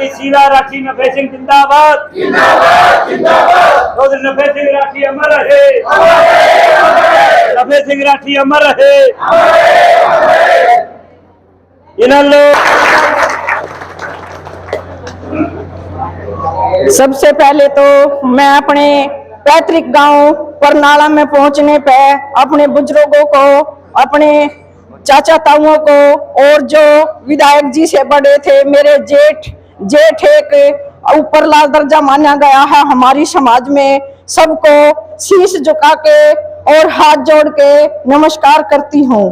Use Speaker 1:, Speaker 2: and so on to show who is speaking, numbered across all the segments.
Speaker 1: शीला राठी नफे सिंह जिंदाबाद जिंदाबाद जिंदाबाद। चौधरी नफे सिंह राठी अमर रहे, नफे सिंह राठी अमर रहे।
Speaker 2: सबसे पहले तो मैं अपने पैतृक गांव परनाला में पहुंचने पे अपने बुजुर्गों को, अपने चाचा ताऊओं को और जो विधायक जी से बड़े थे, मेरे जेठ एक ऊपर लाल दर्जा माना गया है हमारी समाज में, सबको शीश झुका के और हाथ जोड़ के नमस्कार करती हूँ।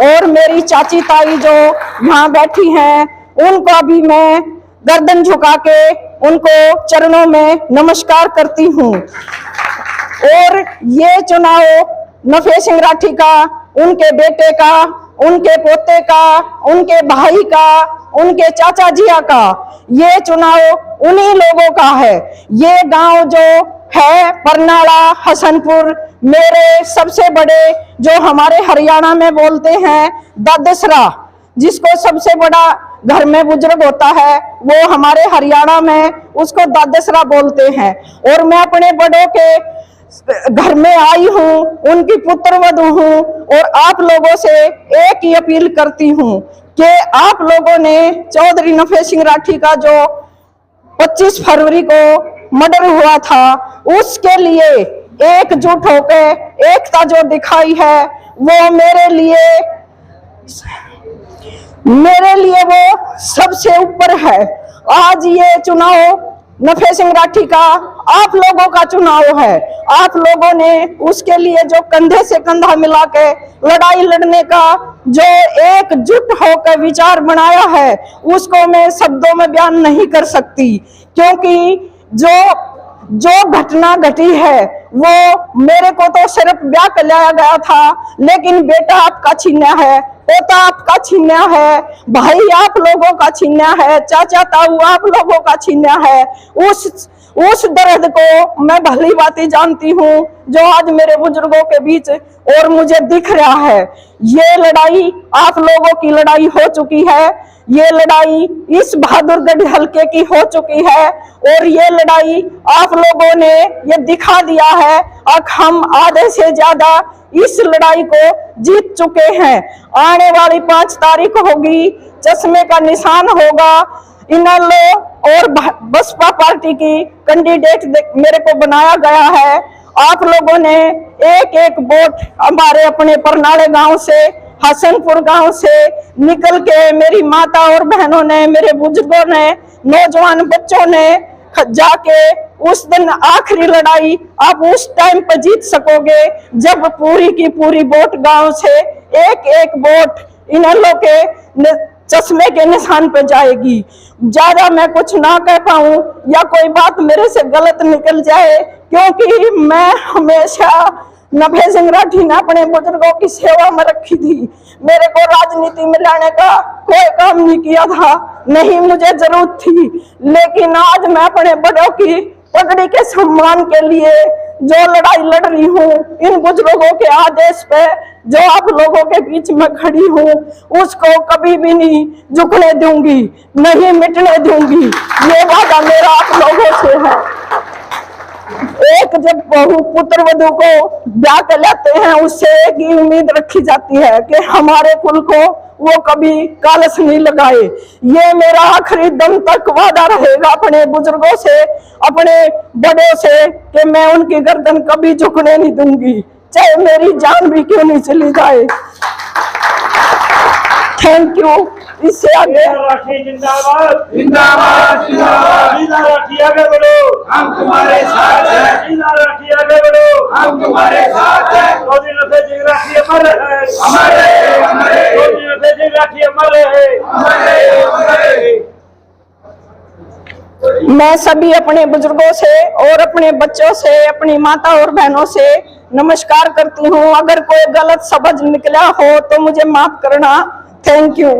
Speaker 2: और मेरी चाची ताई जो यहाँ बैठी हैं उनको भी मैं गर्दन झुका के उनको चरणों में नमस्कार करती हूँ। और ये चुनाव नफे सिंह राठी का, उनके बेटे का, उनके पोते का, उनके भाई का, उनके चाचा जिया का, ये चुनाव उन्हीं लोगों का है। ये गांव जो है परनाला हसनपुर, मेरे सबसे बड़े जो हमारे हरियाणा में बोलते हैं दादसरा, जिसको सबसे बड़ा घर में बुजुर्ग होता है वो हमारे हरियाणा में उसको दादसरा बोलते हैं। और मैं अपने बड़ों के घर में आई हूँ, उनकी पुत्रवधू हूँ और आप लोगों से एक ही अपील करती हूँ कि आप लोगों ने चौधरी नफे सिंह राठी का जो 25 फरवरी को मर्डर हुआ था उसके लिए एकजुट होकर एकता जो दिखाई है वो मेरे लिए वो सबसे ऊपर है। आज ये चुनाव नफे सिंह राठी का आप लोगों का चुनाव है। आप लोगों ने उसके लिए जो कंधे से कंधा मिला के लड़ाई लड़ने का जो एकजुट होकर विचार बनाया है उसको मैं शब्दों में बयान नहीं कर सकती, क्योंकि जो घटना घटी है वो मेरे को तो सिर्फ ब्याह कर लाया गया था, लेकिन बेटा आपका छीना है, पोता आपका छीना है, भाई आप लोगों का छीना है, चाचा ताऊ आप लोगों का छीना है। उस दर्द को मैं भली बातें जानती हूँ जो आज मेरे बुजुर्गों के बीच और मुझे दिख रहा है। ये लड़ाई आप लोगों की लड़ाई हो चुकी है, ये लड़ाई इस बहादुरगढ़ हल्के की हो चुकी है और ये लड़ाई आप लोगों ने ये दिखा दिया है। अब हम आधे से ज्यादा इस लड़ाई को जीत चुके हैं। आने वाली 5 तारीख होगी, चश्मे का निशान होगा। इनेलो और बसपा पार्टी की कैंडिडेट मेरे को बनाया गया है। आप लोगों ने एक एक वोट हमारे अपने परनाले गांव से, हसनपुर गांव से निकल के मेरी माता और बहनों ने, मेरे बुजुर्गों ने, नौजवान बच्चों ने जाके उस दिन आखिरी लड़ाई आप उस टाइम पर जीत सकोगे जब पूरी की पूरी वोट गांव से एक एक वोट इनेलो के चश्मे के निशान पे जाएगी। ज्यादा मैं कुछ ना कह पाऊं या कोई बात मेरे से गलत निकल जाए, क्योंकि मैं हमेशा नफे सिंह राठी ने अपने बुजुर्गों की सेवा में रखी थी। मेरे को राजनीति में लाने का कोई काम नहीं किया था, नहीं मुझे जरूरत थी, लेकिन आज मैं अपने बड़ों की पगड़ी के सम्मान के लिए जो लड़ाई लड़ रही हूँ, इन बुजुर्गों के आदेश पे जो आप लोगों के बीच में खड़ी हूँ, उसको कभी भी नहीं झुकने दूंगी, नहीं मिटने दूंगी। ये वादा मेरा आप लोगों से है। एक जब बहू पुत्र वधू को ब्याह कर लेते हैं, उससे एक ही उम्मीद रखी जाती है कि हमारे कुल को वो कभी कालस नहीं लगाए। ये मेरा आखिरी दम तक वादा रहेगा अपने बुजुर्गों से, अपने बड़ों से, कि मैं उनकी गर्दन कभी झुकने नहीं दूंगी, चाहे मेरी जान भी क्यों नहीं चली जाए। Thank you. इससे आगे
Speaker 1: जिंदाबाद जिंदाबाद जिंदाबाद। शीला राठी आगे बढ़ो, हम तुम्हारे साथ हैं। शीला राठी आगे बढ़ो, हम तुम्हारे साथ हैं। चौधरी नफे सिंह राठी अमर है, अमर है, अमर है। चौधरी नफे सिंह राठी अमर है, अमर है, अमर है।
Speaker 2: मैं सभी अपने बुजुर्गों से और अपने बच्चों से, अपनी माता और बहनों से नमस्कार करती हूँ। अगर कोई गलत शब्द निकला हो तो मुझे माफ करना। Thank you.